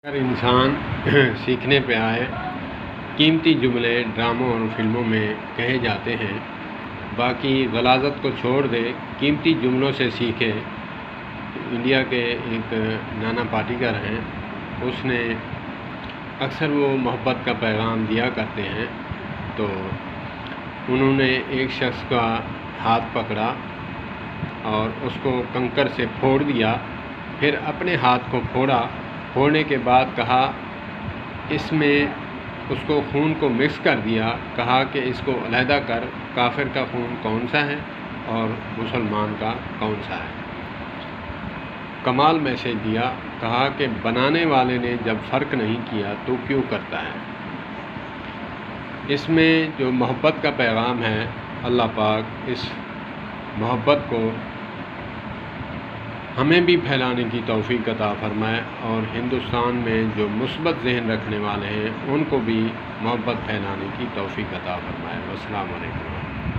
اگر انسان سیکھنے پہ آئے، قیمتی جملے ڈراموں اور فلموں میں کہے جاتے ہیں، باقی غلاظت کو چھوڑ دے، قیمتی جملوں سے سیکھے۔ انڈیا کے ایک نانا پاٹیکر ہیں، اس نے اکثر وہ محبت کا پیغام دیا کرتے ہیں، تو انہوں نے ایک شخص کا ہاتھ پکڑا اور اس کو کنکر سے پھوڑ دیا، پھر اپنے ہاتھ کو پھوڑنے کے بعد کہا، اس میں اس کو خون کو مکس کر دیا، کہا کہ اس کو علیحدہ کر، کافر کا خون کون سا ہے اور مسلمان کا کون سا ہے۔ کمال میسج دیا، کہا کہ بنانے والے نے جب فرق نہیں کیا تو کیوں کرتا ہے۔ اس میں جو محبت کا پیغام ہے، اللہ پاک اس محبت کو ہمیں بھی پھیلانے کی توفیق عطا فرمائے، اور ہندوستان میں جو مثبت ذہن رکھنے والے ہیں ان کو بھی محبت پھیلانے کی توفیق عطا فرمائے۔ السلام علیکم۔